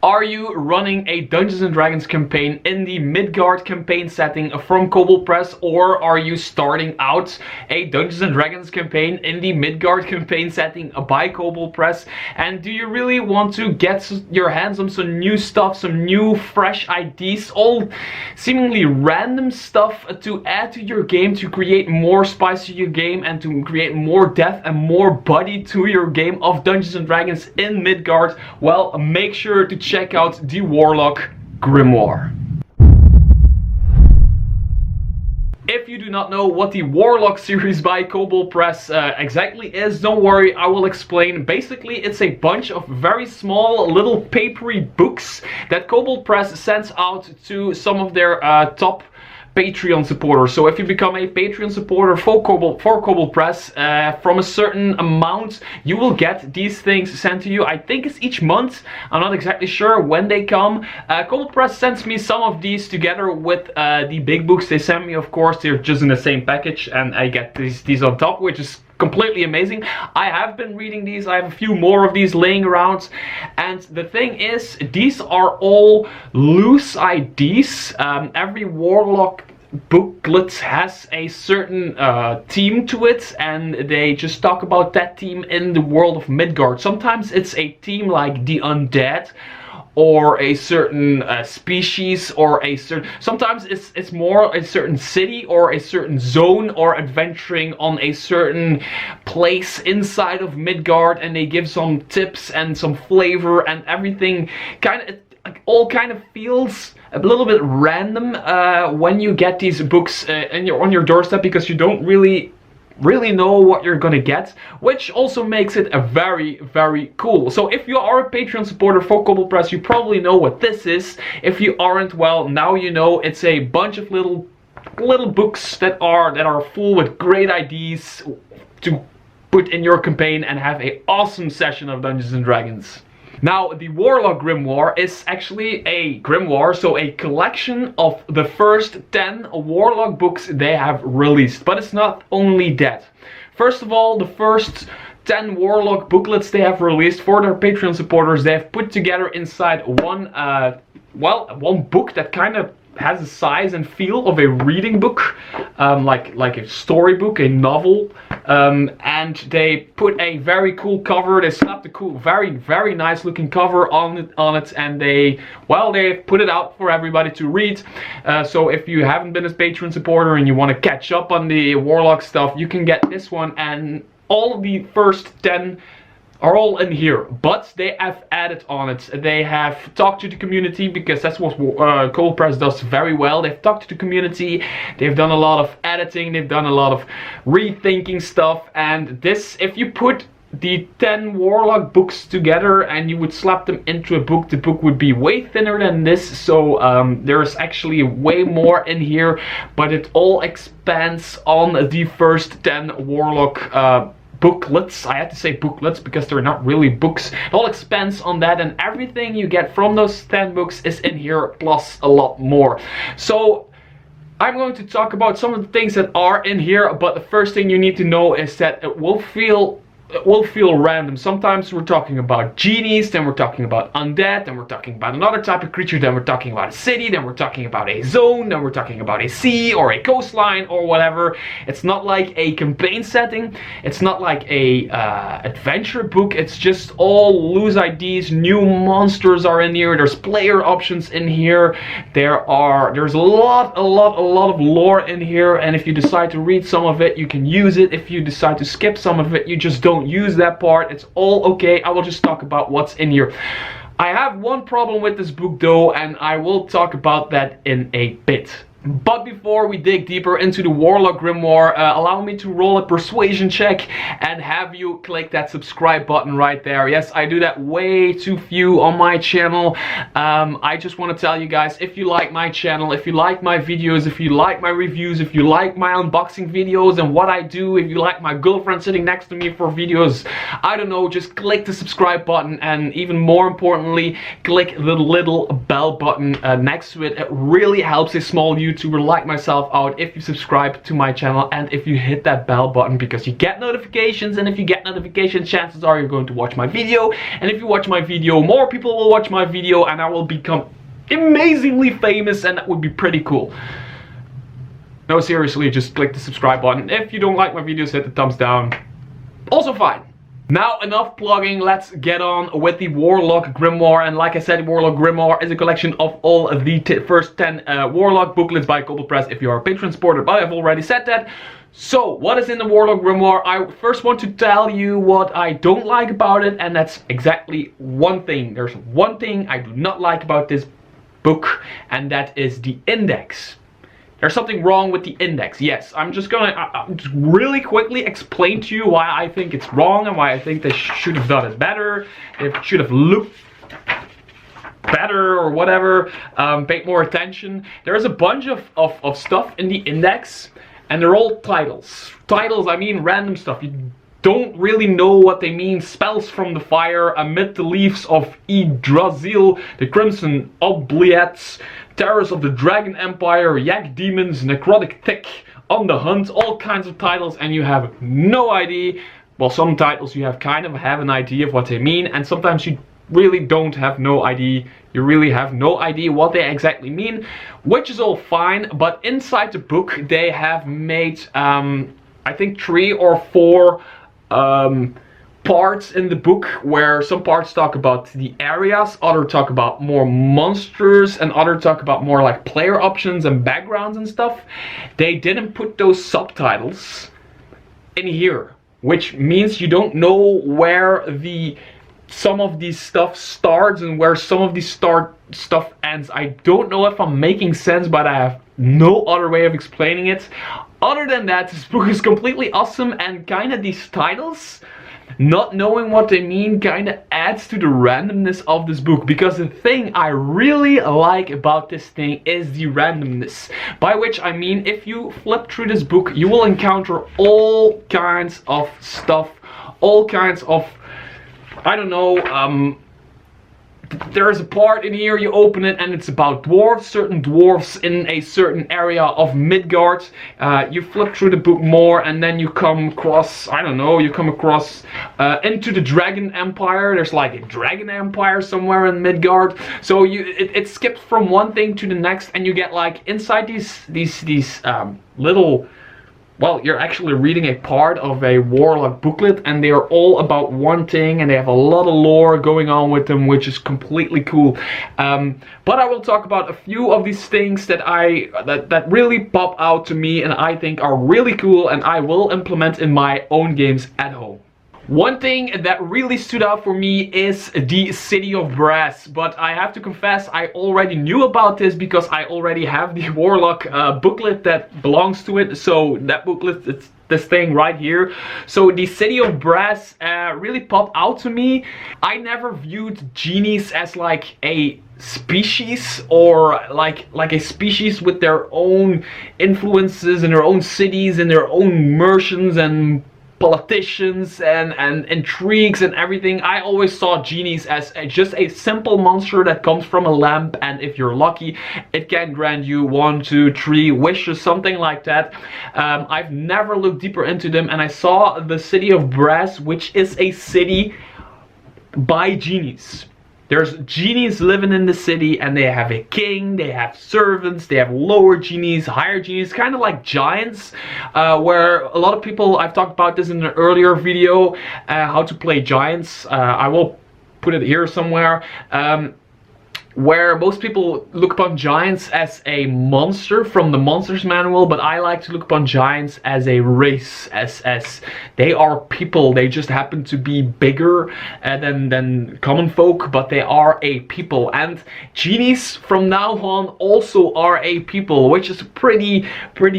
Are you running a Dungeons & Dragons campaign in the Midgard campaign setting from Kobold Press, or are you starting out a Dungeons & Dragons campaign in the Midgard campaign setting by Kobold Press? And do you really want to get your hands on some new stuff, some new fresh ideas, all seemingly random stuff to add to your game, to create more spice to your game and to create more depth and more body to your game of Dungeons & Dragons in Midgard? Well, make sure to check out the Warlock Grimoire. If you do not know what the Warlock series by Kobold Press exactly is, don't worry, I will explain. Basically, it's a bunch of very small little papery books that Kobold Press sends out to some of their top Patreon supporters. So if you become a Patreon supporter for Kobold Press, from a certain amount, you will get these things sent to you. I think it's each month. I'm not exactly sure when they come. Kobold Press sends me some of these together with the big books they send me. Of course, they're just in the same package, and I get these on top, which is completely amazing. I have been reading these. I have a few more of these laying around, and the thing is, these are all loose ideas. Every Warlock booklet has a certain theme to it, and they just talk about that theme in the world of Midgard. Sometimes it's a theme like the undead, or a certain species, or a certain, sometimes it's more a certain city or a certain zone, or adventuring on a certain place inside of Midgard, and they give some tips and some flavor, and everything all kind of feels a little bit random when you get these books on your doorstep, because you don't really know what you're gonna get, which also makes it a very cool. So if you are a Patreon supporter for Kobold Press, you probably know what this is. If you aren't, well, now you know. It's a bunch of little books that are full with great ideas to put in your campaign and have an awesome session of Dungeons & Dragons. Now, the Warlock Grimoire is actually a grimoire, so a collection of the first 10 Warlock books they have released. But it's not only that. First of all, the first 10 Warlock booklets they have released for their Patreon supporters, they have put together inside one book that kind of has the size and feel of a reading book, like a storybook, a novel, and they put a very cool cover. They slapped a cool, very nice looking cover on it, and they put it out for everybody to read. So if you haven't been a Patreon supporter and you want to catch up on the Warlock stuff, you can get this one, and all of the first 10 are all in here, but they have added on it. They have talked to the community, because that's what Kobold Press does very well. They've talked to the community, they've done a lot of editing, they've done a lot of rethinking stuff, and this, if you put the 10 Warlock books together and you would slap them into a book, the book would be way thinner than this. So there's actually way more in here, but it all expands on the first 10 Warlock booklets. I had to say booklets because they're not really books. It all expands on that, and everything you get from those 10 books is in here, plus a lot more. So I'm going to talk about some of the things that are in here, but the first thing you need to know is that it will feel random. Sometimes we're talking about genies, then we're talking about undead, then we're talking about another type of creature, then we're talking about a city, then we're talking about a zone, then we're talking about a sea or a coastline or whatever. It's not like a campaign setting, it's not like a adventure book, it's just all loose ideas. New monsters are in here, there's player options in here, there's a lot of lore in here, and if you decide to read some of it, you can use it. If you decide to skip some of it, you just don't use that part. It's all okay. I will just talk about what's in here. I have one problem with this book though, and I will talk about that in a bit. But before we dig deeper into the Warlock Grimoire, allow me to roll a persuasion check and have you click that subscribe button right there. Yes, I do that way too few on my channel. I just want to tell you guys, if you like my channel, if you like my videos, if you like my reviews, if you like my unboxing videos and what I do, if you like my girlfriend sitting next to me for videos, I don't know, just click the subscribe button, and even more importantly, click the little bell button next to it. It really helps a small user YouTuber like myself out if you subscribe to my channel and if you hit that bell button, because you get notifications, and if you get notifications, chances are you're going to watch my video, and if you watch my video, more people will watch my video and I will become amazingly famous, and that would be pretty cool. No, seriously, just click the subscribe button. If you don't like my videos, hit the thumbs down. Also fine. Now, enough plugging, let's get on with the Warlock Grimoire. And like I said, Warlock Grimoire is a collection of all of the first 10 Warlock booklets by Kobold Press if you are a patron supporter, but I've already said that. So, what is in the Warlock Grimoire? I first want to tell you what I don't like about it, and that's exactly one thing. There's one thing I do not like about this book, and that is the index. There's something wrong with the index. Yes, I'm just gonna just really quickly explain to you why I think it's wrong and why I think they should have done it better. It should have looked better or whatever, paid more attention. There's a bunch of stuff in the index, and they're all titles. Titles, I mean random stuff. You don't really know what they mean. Spells from the fire, amid the leaves of Yggdrasil, the crimson oubliettes, terrors of the dragon empire, yak demons, necrotic tick, on the hunt, all kinds of titles, and you have no idea. Well, some titles you have an idea of what they mean, and sometimes you really don't have no idea. You really have no idea what they exactly mean, which is all fine. But inside the book they have made I think 3 or 4 parts in the book, where some parts talk about the areas, other talk about more monsters, and other talk about more like player options and backgrounds and stuff. They didn't put those subtitles in here, which means you don't know where some of these stuff starts and where some of these stuff ends. I don't know if I'm making sense, but I have no other way of explaining it. Other than that, this book is completely awesome, and kinda these titles, not knowing what they mean, kinda adds to the randomness of this book, because the thing I really like about this thing is the randomness. By which I mean, if you flip through this book, you will encounter all kinds of stuff, all kinds of, I don't know, there's a part in here, you open it and it's about dwarves, certain dwarves in a certain area of Midgard. You flip through the book more and then you come across, I don't know, you come across into the Dragon Empire. There's like a Dragon Empire somewhere in Midgard. So it skips from one thing to the next, and you get like inside these little, well, you're actually reading a part of a Warlock booklet, and they are all about one thing, and they have a lot of lore going on with them, which is completely cool. But I will talk about a few of these things that that really pop out to me and I think are really cool, and I will implement in my own games at home. One thing that really stood out for me is the City of Brass, but I have to confess I already knew about this because I already have the Warlock booklet that belongs to it. So that booklet, it's this thing right here. So the City of Brass really popped out to me. I never viewed genies as like a species, or like a species with their own influences and their own cities and their own merchants and politicians and intrigues and everything. I always saw genies as just a simple monster that comes from a lamp, and if you're lucky it can grant you 1, 2, 3 wishes, something like that. I've never looked deeper into them, and I saw the City of Brass, which is a city by genies. There's genies living in the city, and they have a king, they have servants, they have lower genies, higher genies, kind of like giants, where a lot of people, I've talked about this in an earlier video, how to play giants. I will put it here somewhere. Where most people look upon giants as a monster from the Monsters Manual, but I like to look upon giants as a race, as they are people. They just happen to be bigger than common folk, but they are a people. And genies from now on also are a people, which is pretty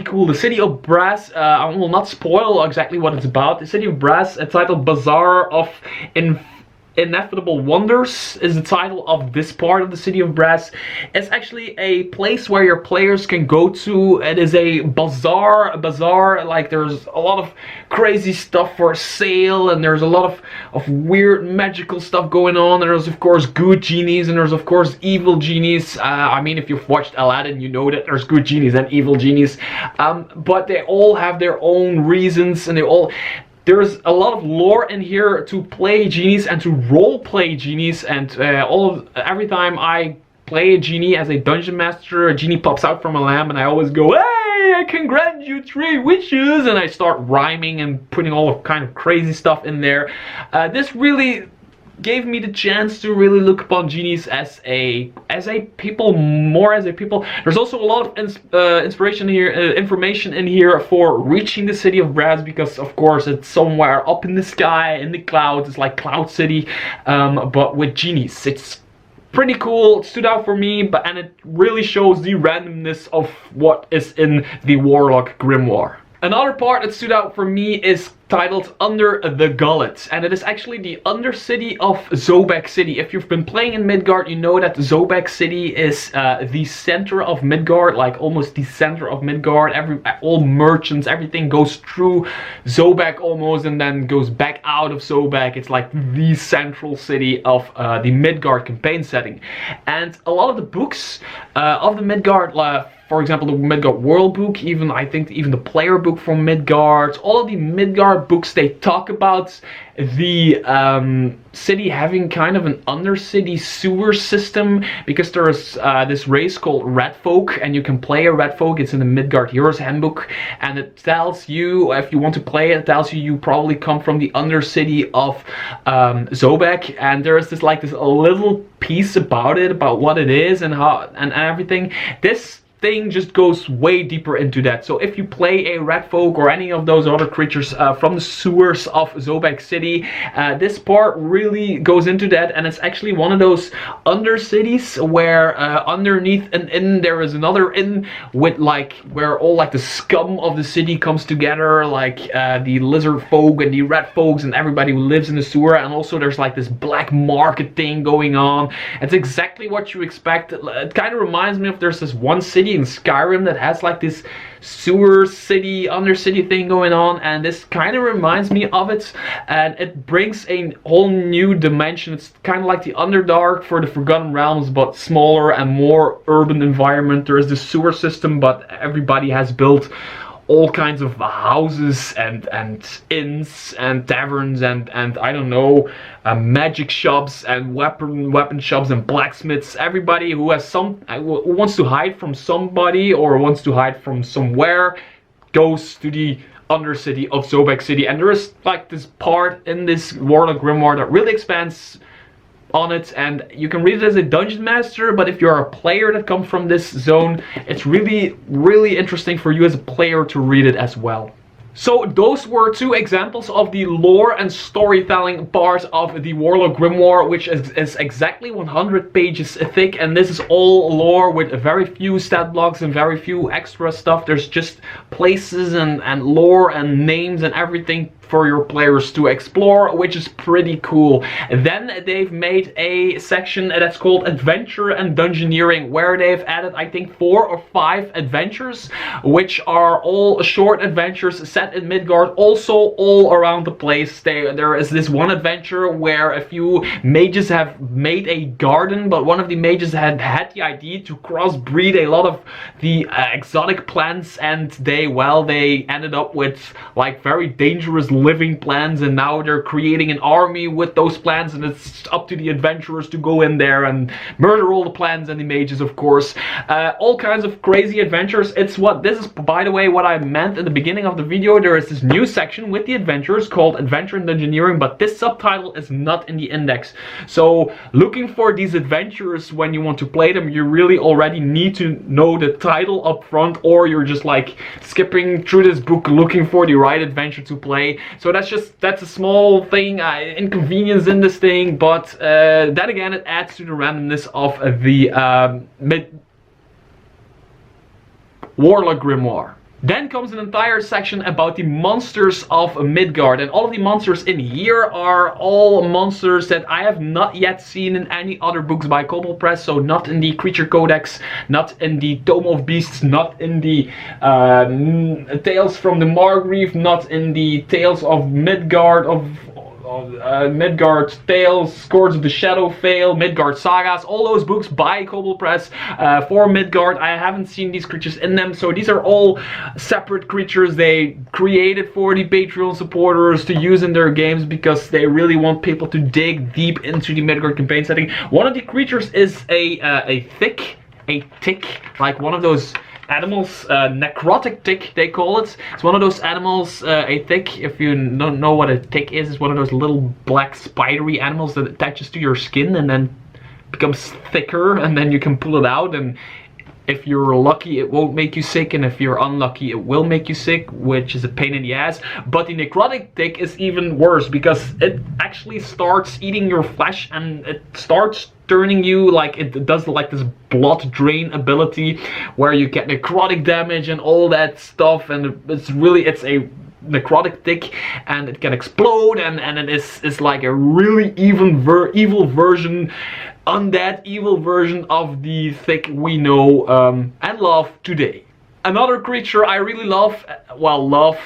cool. The City of Brass, I will not spoil exactly what it's about. The City of Brass, titled Bazaar of Inevitable Wonders is the title of this part of the City of Brass. It's actually a place where your players can go to. It is a bazaar, like there's a lot of crazy stuff for sale, and there's a lot of weird magical stuff going on. And there's of course good genies, and there's of course evil genies. I mean, if you've watched Aladdin, you know that there's good genies and evil genies, but they all have their own reasons, and there's a lot of lore in here to play genies and to role play genies, and every time I play a genie as a dungeon master, a genie pops out from a lamp, and I always go, "Hey, I can grant you 3 wishes," and I start rhyming and putting all of kind of crazy stuff in there. This really gave me the chance to really look upon genies as a people, more as a people. There's also a lot of inspiration here, information in here for reaching the City of Brass, because of course it's somewhere up in the sky, in the clouds. It's like Cloud City, but with genies. It's pretty cool. It stood out for me, and it really shows the randomness of what is in the Warlock Grimoire. Another part that stood out for me is titled Under the Gullet, and it is actually the Undercity of Sobek City. If you've been playing in Midgard, you know that Sobek City is the center of Midgard, like almost the center of Midgard. All merchants, everything goes through Sobek almost, and then goes back out of Sobek. It's like the central city of the Midgard campaign setting. And a lot of the books of the Midgard, for example, the Midgard World Book, I think even the player book from Midgard, all of the Midgard books, they talk about the city having kind of an undercity sewer system, because there is this race called Red Folk, and you can play a Red Folk. It's in the Midgard Heroes Handbook, and it tells you, if you want to play it, it tells you probably come from the undercity of Sobek, and there is this little piece about it, about what it is and how and everything. This thing just goes way deeper into that. So if you play a Red Folk or any of those other creatures from the sewers of Sobek City, this part really goes into that, and it's actually one of those undercities where underneath an inn there is another inn with where all the scum of the city comes together, the lizard folk and the red folks and everybody who lives in the sewer, and also there's this black market thing going on. It's exactly what you expect. It kind of reminds me of, there's this one city in Skyrim that has this sewer city, undercity thing going on, and this kind of reminds me of it, and it brings a whole new dimension. It's kind of like the Underdark for the Forgotten Realms, but smaller and more urban environment. There is the sewer system, but everybody has built all kinds of houses and inns and taverns and I don't know, magic shops and weapon shops and blacksmiths. Everybody who has who wants to hide from somebody or wants to hide from somewhere goes to the Undercity of Sobek City, and there is this part in this Warlock Grimoire that really expands on it, and you can read it as a dungeon master, but if you're a player that comes from this zone, it's really interesting for you as a player to read it as well. So those were 2 examples of the lore and storytelling part of the Warlock Grimoire, which is exactly 100 pages thick, and this is all lore with very few stat blocks and very few extra stuff. There's just places and lore and names and everything for your players to explore, which is pretty cool. Then they've made a section that's called Adventure and Dungeoneering, where they've added, I think, 4 or 5 adventures, which are all short adventures set in Midgard, also all around the place. There is this one adventure where a few mages have made a garden, but one of the mages had the idea to crossbreed a lot of the exotic plants, and they ended up with very dangerous living plants, and now they're creating an army with those plants, and it's up to the adventurers to go in there and murder all the plants and the mages, of course. All kinds of crazy adventures. This is, by the way, what I meant in the beginning of the video. There is this new section with the adventures called Adventure and Dungeoneering, but this subtitle is not in the index. So looking for these adventures when you want to play them, you really already need to know the title up front, or you're just skipping through this book looking for the right adventure to play. So that's a small thing, inconvenience in this thing, but then again, it adds to the randomness of the Warlock Grimoire. Then comes an entire section about the monsters of Midgard, and all of the monsters in here are all monsters that I have not yet seen in any other books by Kobold Press, so not in the Creature Codex, not in the Tome of Beasts, not in the Tales from the Margrave, not in the Tales of Midgard, Midgard Tales, Scourge of the Shadowvale, Midgard Sagas, all those books by Kobold Press for Midgard. I haven't seen these creatures in them, so these are all separate creatures they created for the Patreon supporters to use in their games because they really want people to dig deep into the Midgard campaign setting. One of the creatures is a tick, like one of those animals, necrotic tick they call it. It's one of those animals, a tick, if you don't know what a tick is, it's one of those little black spidery animals that attaches to your skin and then becomes thicker, and then you can pull it out, and if you're lucky it won't make you sick, and if you're unlucky it will make you sick, which is a pain in the ass. But the necrotic tick is even worse because it actually starts eating your flesh and it starts turning you, like it does like this blood drain ability where you get necrotic damage and all that stuff, and it's a necrotic tick and it can explode, and it is like a really evil version, undead evil version of the tick we know and love today. Another creature I really love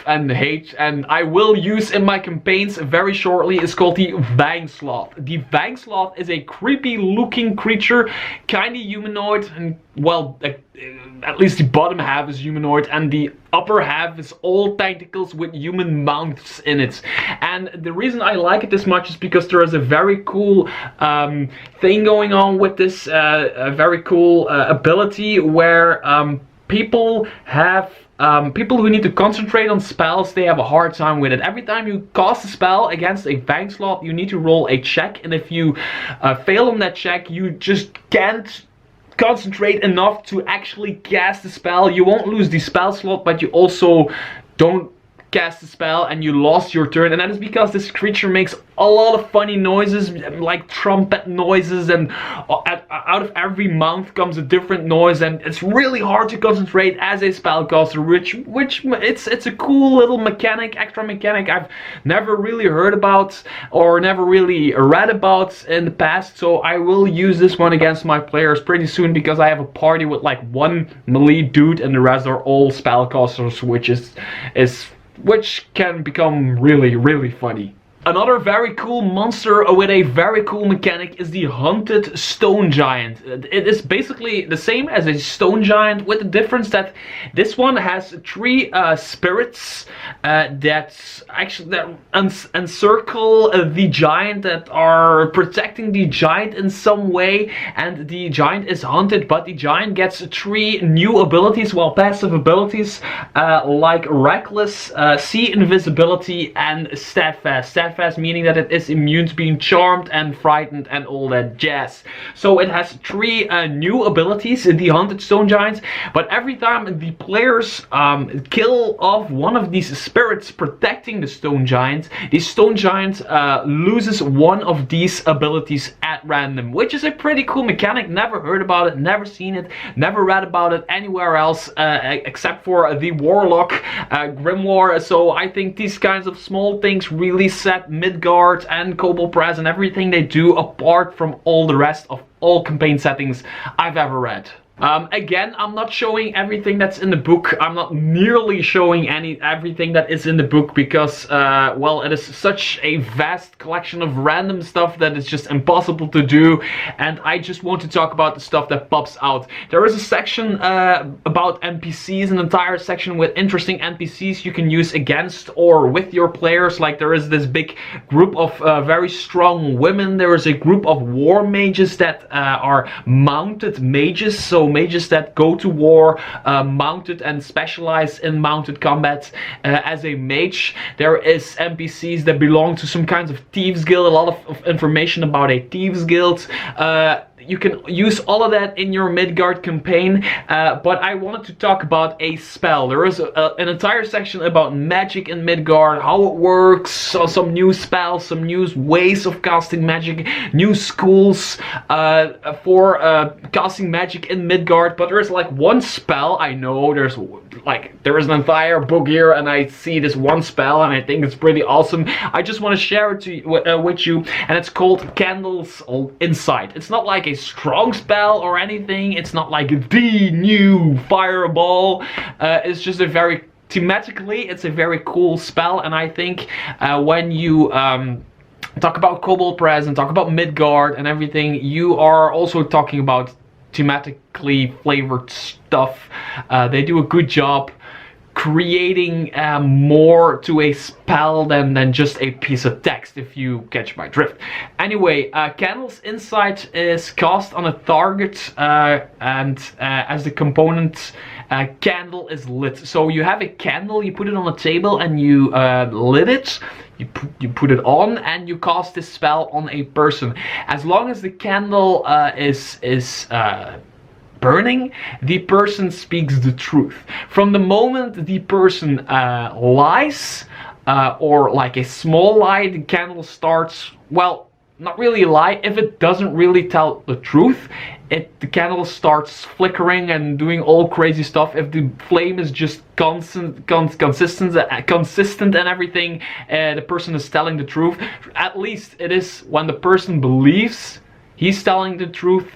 and hate, and I will use in my campaigns very shortly, is called the Vangsloth. The Vangsloth is a creepy looking creature, kinda humanoid, and well, at least the bottom half is humanoid and the upper half is all tentacles with human mouths in it. And the reason I like it this much is because there is a very cool thing going on with this, a very cool ability where people who need to concentrate on spells, they have a hard time with it. Every time you cast a spell against a Vangsloth, you need to roll a check, and if you fail on that check, you just can't concentrate enough to actually cast the spell. You won't lose the spell slot, but you also don't cast the spell and you lost your turn, and that is because this creature makes a lot of funny noises, like trumpet noises, and out of every mouth comes a different noise, and it's really hard to concentrate as a spellcaster, which it's a cool little mechanic, extra mechanic I've never really heard about or never really read about in the past, so I will use this one against my players pretty soon because I have a party with like one melee dude and the rest are all spellcasters, which can become really funny. Another very cool monster with a very cool mechanic is the Hunted Stone Giant. It is basically the same as a Stone Giant, with the difference that this one has 3 spirits that encircle the giant, that are protecting the giant in some way, and the giant is hunted, but the giant gets 3 new abilities, well, passive abilities, like Reckless, See Invisibility, and Steadfast. Steadfast meaning that it is immune to being charmed and frightened and all that jazz. So it has 3 new abilities, the Hunted Stone Giants, but every time the players kill off one of these spirits protecting the Stone Giant, the Stone Giant loses one of these abilities at random, which is a pretty cool mechanic. Never heard about it, never seen it, never read about it anywhere else except for the Warlock Grimoire. So I think these kinds of small things really set Midgard and Kobold Press and everything they do apart from all the rest of all campaign settings I've ever read. Again, I'm not showing everything that's in the book. I'm not nearly showing everything that is in the book because, well, it is such a vast collection of random stuff that it's just impossible to do, and I just want to talk about the stuff that pops out. There is a section about NPCs, an entire section with interesting NPCs you can use against or with your players. Like, there is this big group of very strong women. There is a group of war mages that are mounted mages, so mages that go to war mounted and specialize in mounted combat as a mage. There is NPCs that belong to some kinds of thieves guild, a lot of information about a thieves guild. you can use all of that in your Midgard campaign, but I wanted to talk about a spell. There is an entire section about magic in Midgard, how it works, some new spells, some new ways of casting magic, new schools for casting magic in Midgard. But there is like one spell. I know there is an entire book here, and I see this one spell, and I think it's pretty awesome. I just want to share it with you, and it's called Candle's Insight. It's not like a strong spell or anything. It's not like the new fireball. It's just a very thematically, it's a very cool spell, and I think when you talk about Kobold Press and talk about Midgard and everything, you are also talking about thematically flavored stuff. They do a good job creating more to a spell than just a piece of text, if you catch my drift. Anyway, Candle's Insight is cast on a target, and as the component candle is lit. So you have a candle, you put it on a table, and you lit it. You put it on, and you cast this spell on a person. As long as the candle is burning, the person speaks the truth. From the moment the person lies, or like a small lie, the candle starts, well, not really a lie. If it doesn't really tell the truth, the candle starts flickering and doing all crazy stuff. If the flame is just consistent and everything, the person is telling the truth. At least it is when the person believes he's telling the truth.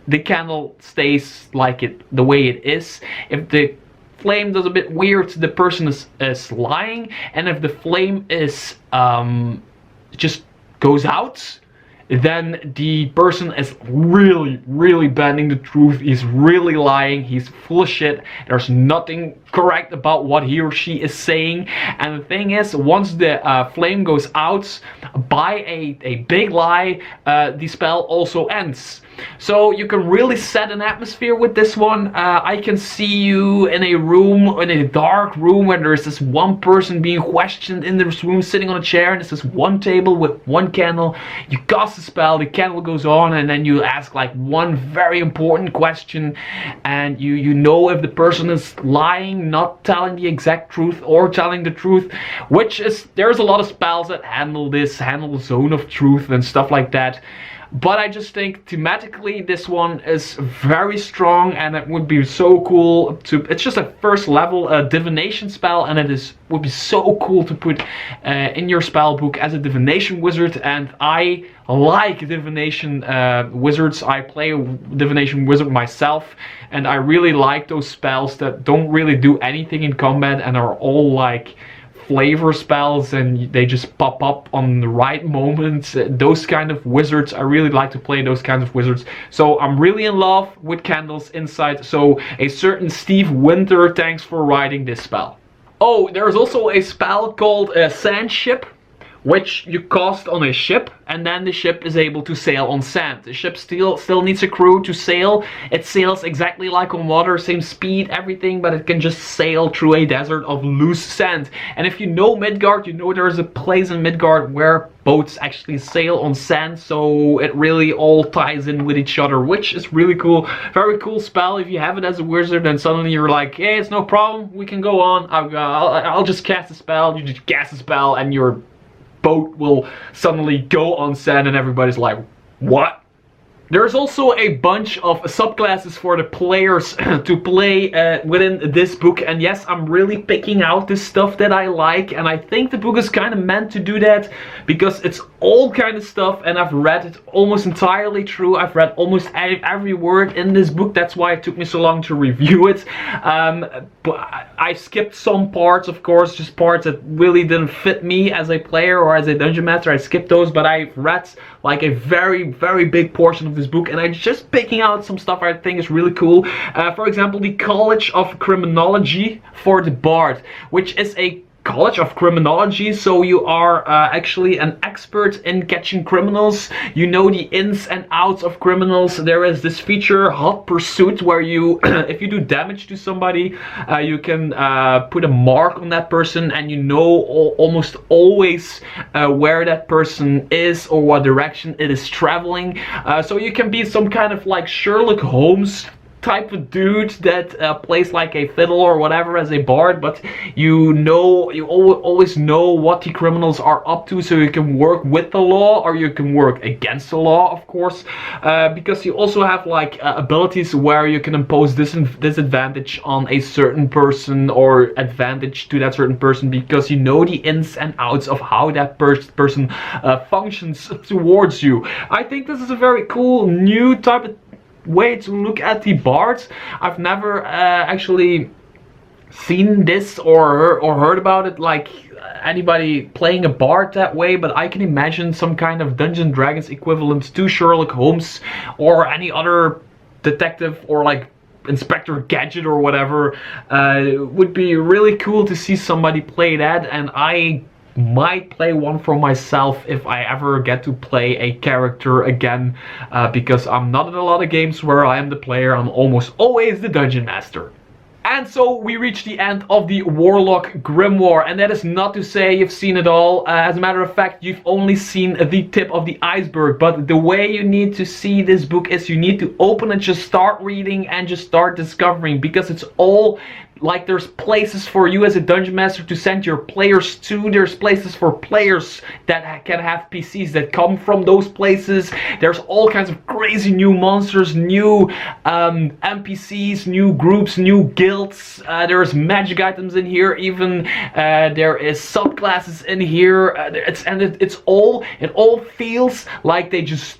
The candle stays like the way it is. If the flame does a bit weird, the person is lying, and if the flame is just goes out, then the person is really bending the truth. He's really lying. He's full of shit. There's nothing correct about what he or she is saying. And the thing is, once the flame goes out by a big lie, the spell also ends. So you can really set an atmosphere with this one. I can see you in a room, in a dark room, where there's this one person being questioned in this room, sitting on a chair, and there's this one table with one candle. You cast the spell, the candle goes on, and then you ask like one very important question, and you know if the person is lying, not telling the exact truth, or telling the truth. There's a lot of spells that handle zone of truth and stuff like that. But I just think thematically this one is very strong, and it would be so cool it's just a first level divination spell, and would be so cool to put in your spell book as a divination wizard. And I like divination wizards. I play a divination wizard myself, and I really like those spells that don't really do anything in combat and are all like flavor spells, and they just pop up on the right moments. Those kind of wizards, I really like to play those kinds of wizards. So I'm really in love with Candle's Insight. So a certain Steve Winter, thanks for writing this spell. Oh, there's also a spell called Sand Ship, which you cast on a ship, and then the ship is able to sail on sand. The ship still needs a crew to sail. It sails exactly like on water, same speed, everything, but it can just sail through a desert of loose sand. And if you know Midgard, you know there's a place in Midgard where boats actually sail on sand, so it really all ties in with each other, which is really cool. Very cool spell. If you have it as a wizard, and suddenly you're like, hey, it's no problem, we can go on. I'll just cast a spell. You just cast a spell, and your boat will suddenly go on sand, and everybody's like, what? There's also a bunch of subclasses for the players to play within this book, and yes, I'm really picking out the stuff that I like, and I think the book is kind of meant to do that, because it's all kind of stuff, and I've read it almost entirely through. I've read almost every word in this book. That's why it took me so long to review it. But I skipped some parts, of course, just parts that really didn't fit me as a player or as a dungeon master. I skipped those, but I've read like a very big portion of this book, and I'm just picking out some stuff I think is really cool. For example, the College of Criminology for the Bard, which is a College of Criminology, so you are actually an expert in catching criminals. You know the ins and outs of criminals. There is this feature, Hot Pursuit, where you, if you do damage to somebody, you can put a mark on that person, and you know almost always where that person is or what direction it is traveling. So you can be some kind of like Sherlock Holmes type of dude that plays like a fiddle or whatever as a bard, but you always know what the criminals are up to, so you can work with the law or you can work against the law, of course, because you also have like abilities where you can impose disadvantage on a certain person or advantage to that certain person, because you know the ins and outs of how that person functions towards you. I think this is a very cool new type of way to look at the bards. I've never actually seen this or heard about it, like anybody playing a bard that way, but I can imagine some kind of Dungeons and Dragons equivalent to Sherlock Holmes or any other detective, or like Inspector Gadget or whatever. Would be really cool to see somebody play that, and I might play one for myself if I ever get to play a character again, because I'm not in a lot of games where I am the player. I'm almost always the dungeon master. And so we reach the end of the Warlock Grimoire, and that is not to say you've seen it all. As a matter of fact, you've only seen the tip of the iceberg, but the way you need to see this book is you need to open it, just start reading and just start discovering, because it's all like there's places for you as a dungeon master to send your players to. There's places for players that can have PCs that come from those places. There's all kinds of crazy new monsters, new NPCs, new groups, new guilds. There's magic items in here. Even there is subclasses in here. It all feels like they just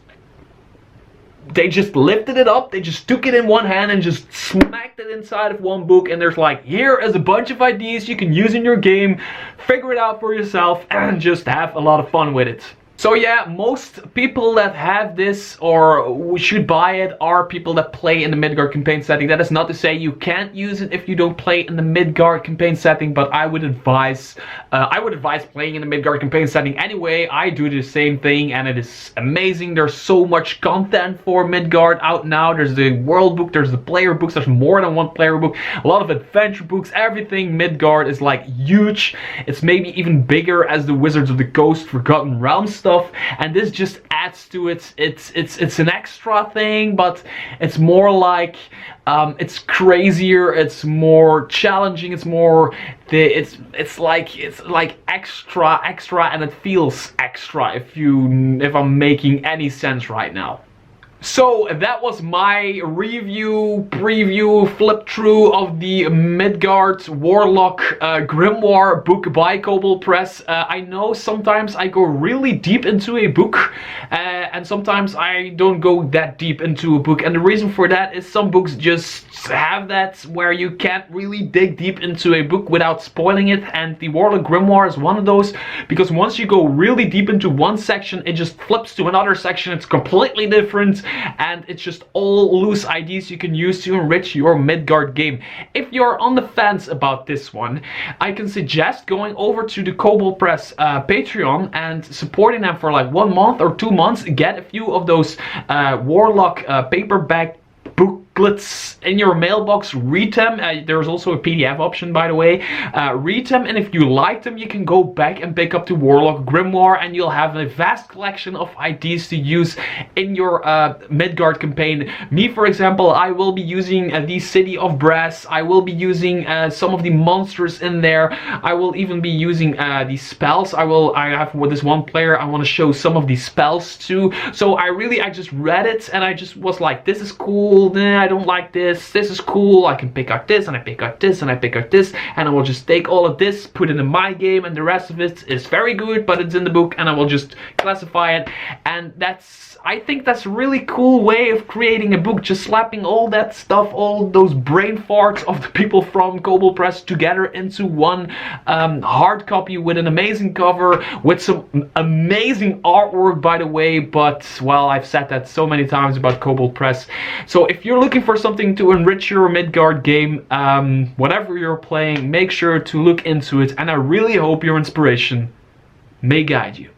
lifted it up, they just took it in one hand and just smacked it inside of one book, and there's like, here is a bunch of ideas you can use in your game, figure it out for yourself, and just have a lot of fun with it. So yeah, most people that have this or should buy it are people that play in the Midgard campaign setting. That is not to say you can't use it if you don't play in the Midgard campaign setting, but I would advise playing in the Midgard campaign setting anyway. I do the same thing, and it is amazing. There's so much content for Midgard out now. There's the world book, there's the player books, there's more than one player book, a lot of adventure books, everything. Midgard is like huge. It's maybe even bigger as the Wizards of the Coast Forgotten Realms stuff, and this just adds to it. It's an extra thing, but it's more like it's crazier, it's more challenging, it's more it's like extra, and it feels extra, if I'm making any sense right now. So that was my preview, flip through of the Midgard Warlock Grimoire book by Kobold Press. I know sometimes I go really deep into a book, and sometimes I don't go that deep into a book, and the reason for that is some books just have that where you can't really dig deep into a book without spoiling it, and the Warlock Grimoire is one of those, because once you go really deep into one section, it just flips to another section. It's completely different, and it's just all loose ideas you can use to enrich your Midgard game. If you're on the fence about this one, I can suggest going over to the Kobold Press Patreon and supporting them for like 1 month or 2 months. Get a few of those Warlock paperback booklets in your mailbox. Read them. There's also a PDF option, by the way. Read them, and if you like them, you can go back and pick up the Warlock Grimoire, and you'll have a vast collection of ideas to use in your Midgard campaign. Me, for example, I will be using the City of Brass. I will be using some of the monsters in there. I will even be using the spells. I have with this one player, I want to show some of the spells too. So I just read it, and I just was like, this is cool. I don't like this. This is cool. I can pick out this, and I pick out this, and I pick out this, and I will just take all of this, put it in my game, and the rest of it is very good, but it's in the book, and I will just classify it. And I think that's a really cool way of creating a book, just slapping all that stuff, all those brain farts of the people from Kobold Press together into one hard copy with an amazing cover, with some amazing artwork, by the way. But, well, I've said that so many times about Kobold Press. So if you're looking looking for something to enrich your Midgard game, whatever you're playing, make sure to look into it, and I really hope your inspiration may guide you.